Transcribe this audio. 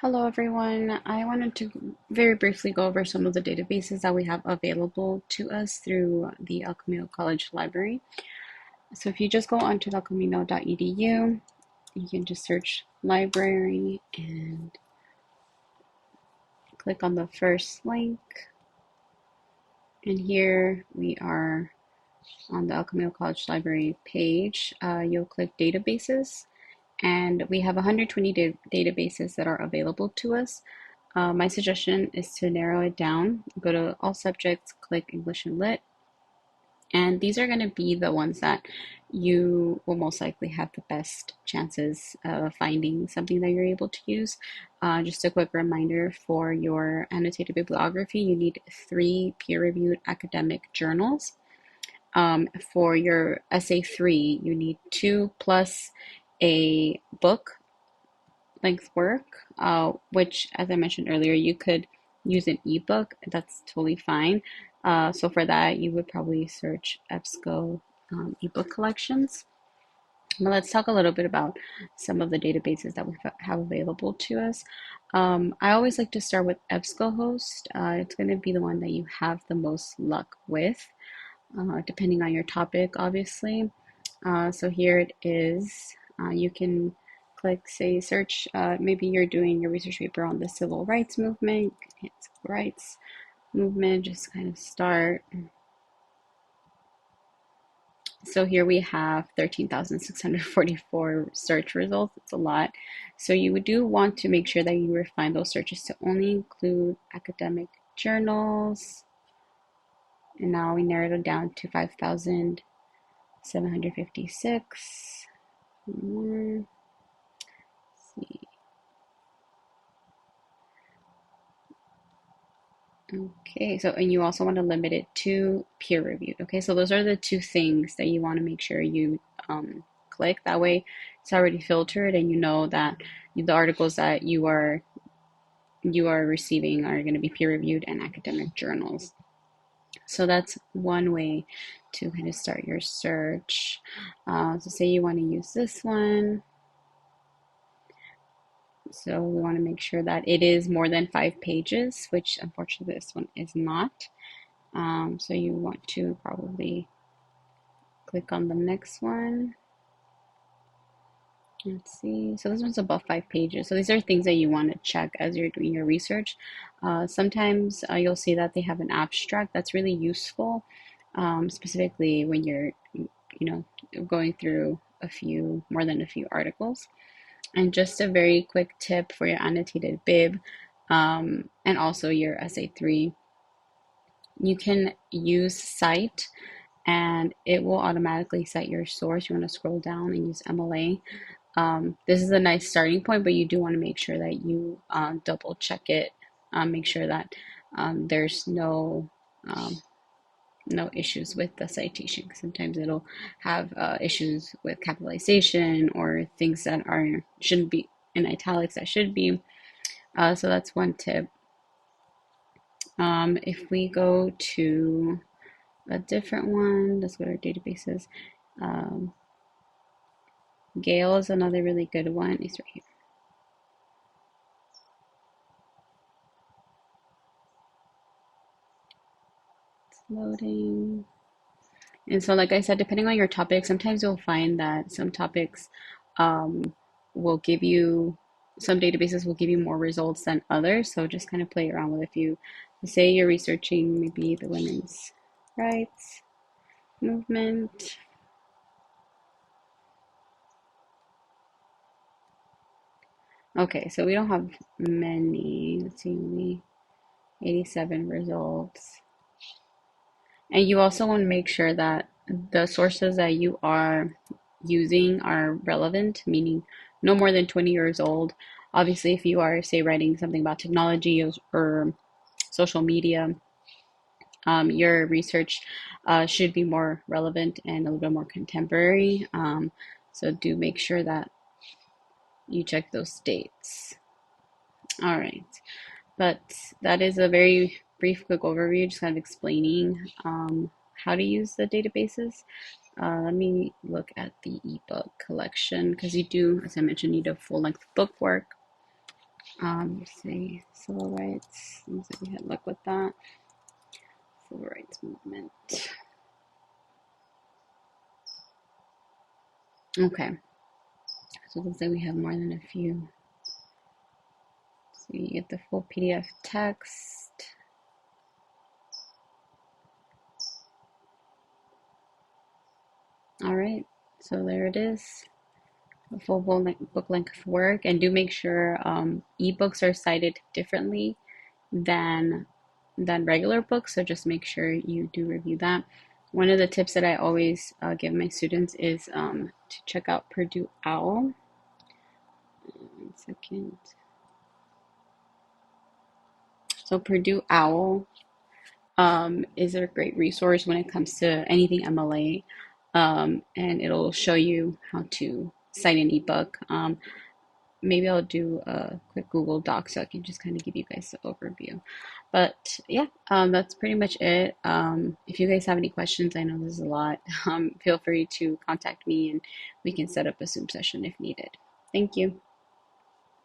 Hello, everyone. I wanted to very briefly go over some of the databases that we have available to us through the El Camino College Library. So if you just go onto elcamino.edu, you can just search library and click on the first link. And here we are on the El Camino College Library page. You'll click databases, and we have 120 databases that are available to us. My suggestion is to narrow it down. Go to all subjects, click English and Lit, and these are going to be the ones that you will most likely have the best chances of finding something that you're able to use. Just a quick reminder, for your annotated bibliography, you need 3 peer-reviewed academic journals. For your essay 3, you need 2 plus a book length work, which, as I mentioned earlier, you could use an ebook. That's totally fine. So for that, you would probably search EBSCO ebook collections. But let's talk a little bit about some of the databases that we have available to us. I always like to start with EBSCOhost. It's going to be the one that you have the most luck with, depending on your topic, obviously. So here it is. You can click, say, search. Maybe you're doing your research paper on the civil rights movement. Hit civil rights movement, just kind of start. So here we have 13,644 search results. It's a lot. So you do want to make sure that you refine those searches to only include academic journals. And now we narrowed it down to 5,756. More. See. Okay, so and you also want to limit it to peer reviewed. Okay, so those are the two things that you want to make sure you click. That way, it's already filtered, and you know that the articles that you are receiving are going to be peer reviewed and academic journals. So that's one way to kind of start your search. So say you want to use this one. So we want to make sure that it is more than 5 pages, which unfortunately this one is not. So you want to probably click on the next one. Let's see. So this one's above 5 pages. So these are things that you want to check as you're doing your research. Sometimes you'll see that they have an abstract that's really useful, specifically when you're, going through more than a few articles. And just a very quick tip for your annotated bib, and also your essay 3, you can use cite and it will automatically cite your source. You want to scroll down and use MLA. This is a nice starting point, but you do want to make sure that you double check it. Make sure that there's no issues with the citation. Sometimes it'll have issues with capitalization or things that shouldn't be in italics that should be. So that's one tip. If we go to a different one, let's go to our databases. Gale is another really good one. It's right here. It's loading. And so, like I said, depending on your topic, sometimes you'll find that some topics um, will give you, some databases will give you more results than others. So just kind of play around with a few. Say you're researching maybe the women's rights movement. Okay, so we don't have many. Let's see, only 87 results. And you also want to make sure that the sources that you are using are relevant, meaning no more than 20 years old. Obviously, if you are, say, writing something about technology or social media, your research should be more relevant and a little bit more contemporary. So do make sure that you check those dates. All right. But that is a very brief, quick overview, just kind of explaining how to use the databases. Let me look at the ebook collection because you do, as I mentioned, need a full length book work. Say civil rights. Seems like we had luck with that. Civil rights movement. Okay, so it looks like we have more than a few. So you get the full PDF text. All right, so there it is. A full book length work, and do make sure ebooks are cited differently than regular books, so just make sure you do review that. One of the tips that I always give my students is to check out Purdue OWL. 1 second. So Purdue OWL is a great resource when it comes to anything MLA, and it'll show you how to cite an ebook. Maybe I'll do a quick Google Doc so I can just kind of give you guys the overview. But yeah, that's pretty much it. If you guys have any questions, I know this is a lot, feel free to contact me and we can set up a Zoom session if needed. Thank you.